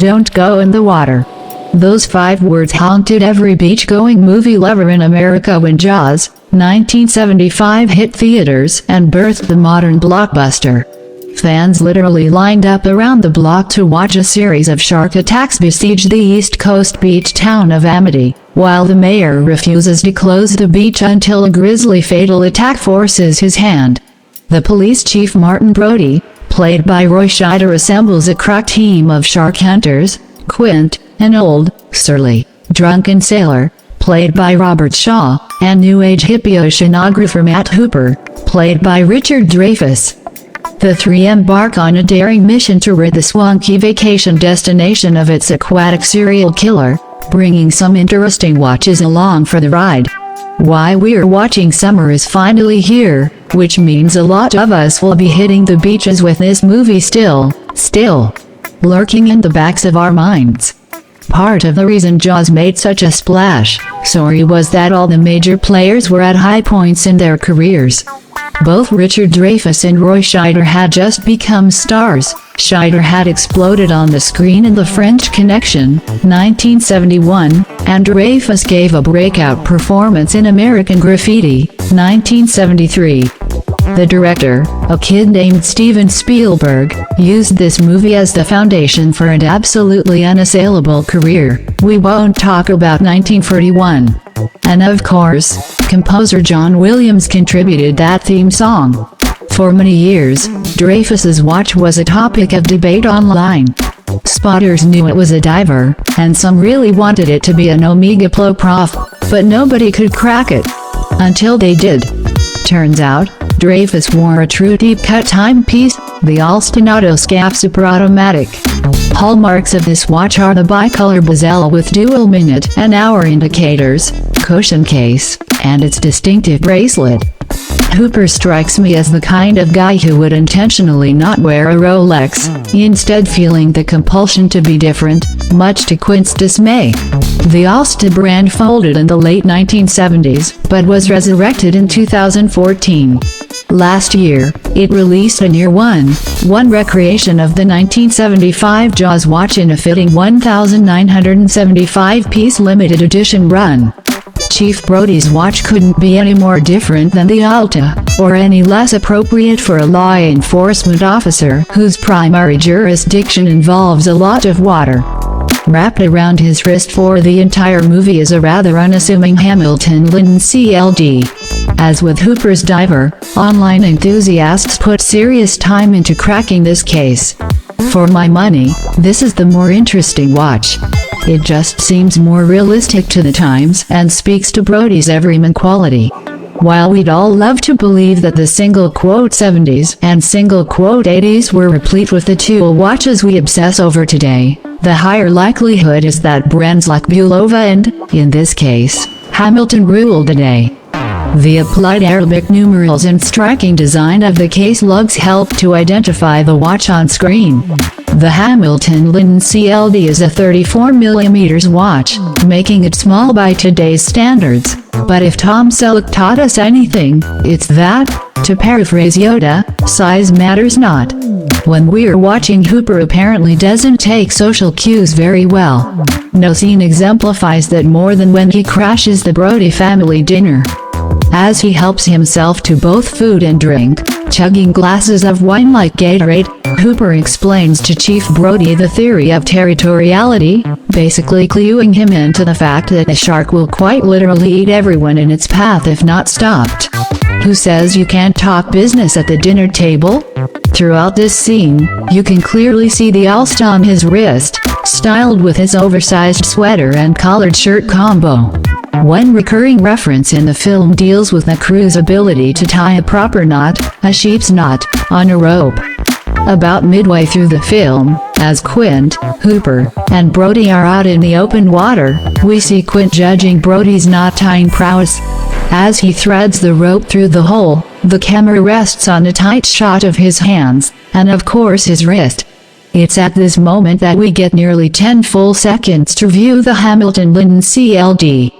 "Don't go in the water." Those 5 words haunted every beach-going movie lover in America when Jaws, 1975 hit theaters and birthed the modern blockbuster. Fans literally lined up around the block to watch a series of shark attacks besiege the East Coast beach town of Amity, while the mayor refuses to close the beach until a grisly fatal attack forces his hand. The police chief Martin Brody, played by Roy Scheider, assembles a crack team of shark hunters, Quint, an old, surly, drunken sailor, played by Robert Shaw, and New Age hippie oceanographer Matt Hooper, played by Richard Dreyfuss. The 3 embark on a daring mission to rid the swanky vacation destination of its aquatic serial killer, bringing some interesting watches along for the ride. Why we're watching summer is finally here, which means a lot of us will be hitting the beaches with this movie still lurking in the backs of our minds. Part of the reason Jaws made such a splash, was that all the major players were at high points in their careers. Both Richard Dreyfuss and Roy Scheider had just become stars. Scheider had exploded on the screen in The French Connection, 1971, and Dreyfuss gave a breakout performance in American Graffiti, 1973. The director, a kid named Steven Spielberg, used this movie as the foundation for an absolutely unassailable career. We won't talk about 1941. And of course, composer John Williams contributed that theme song. For many years, Dreyfuss's watch was a topic of debate online. Spotters knew it was a diver, and some really wanted it to be an Omega Pro Prof, but nobody could crack it. Until they did. Turns out, Dreyfuss wore a true deep-cut timepiece, the Alsta Autoscaf Super Automatic. Hallmarks of this watch are the bicolor bezel with dual minute and hour indicators, cushion case, and its distinctive bracelet. Hooper strikes me as the kind of guy who would intentionally not wear a Rolex, instead feeling the compulsion to be different, much to Quint's dismay. The Alsta brand folded in the late 1970s, but was resurrected in 2014. Last year, it released a near one recreation of the 1975 Jaws watch in a fitting 1,975-piece limited edition run. Chief Brody's watch couldn't be any more different than the Alta, or any less appropriate for a law enforcement officer whose primary jurisdiction involves a lot of water. Wrapped around his wrist for the entire movie is a rather unassuming Hamilton Linen CLD. As with Hooper's diver, online enthusiasts put serious time into cracking this case. For my money, this is the more interesting watch. It just seems more realistic to the times and speaks to Brody's everyman quality. While we'd all love to believe that the single quote 70s and single quote 80s were replete with the tool watches we obsess over today, the higher likelihood is that brands like Bulova and, in this case, Hamilton ruled the day. The applied Arabic numerals and striking design of the case lugs help to identify the watch on screen. The Hamilton Linen CLD is a 34mm watch, making it small by today's standards. But if Tom Selleck taught us anything, it's that, to paraphrase Yoda, size matters not. When we're watching, Hooper apparently doesn't take social cues very well. No scene exemplifies that more than when he crashes the Brody family dinner. As he helps himself to both food and drink, chugging glasses of wine like Gatorade, Hooper explains to Chief Brody the theory of territoriality, basically cluing him into the fact that a shark will quite literally eat everyone in its path if not stopped. Who says you can't talk business at the dinner table? Throughout this scene, you can clearly see the Alsta on his wrist, styled with his oversized sweater and collared shirt combo. One recurring reference in the film deals with the crew's ability to tie a proper knot, a sheep's knot, on a rope. About midway through the film, as Quint, Hooper, and Brody are out in the open water, we see Quint judging Brody's knot-tying prowess. As he threads the rope through the hole, the camera rests on a tight shot of his hands, and of course his wrist. It's at this moment that we get nearly 10 full seconds to view the Hamilton Linen CLD.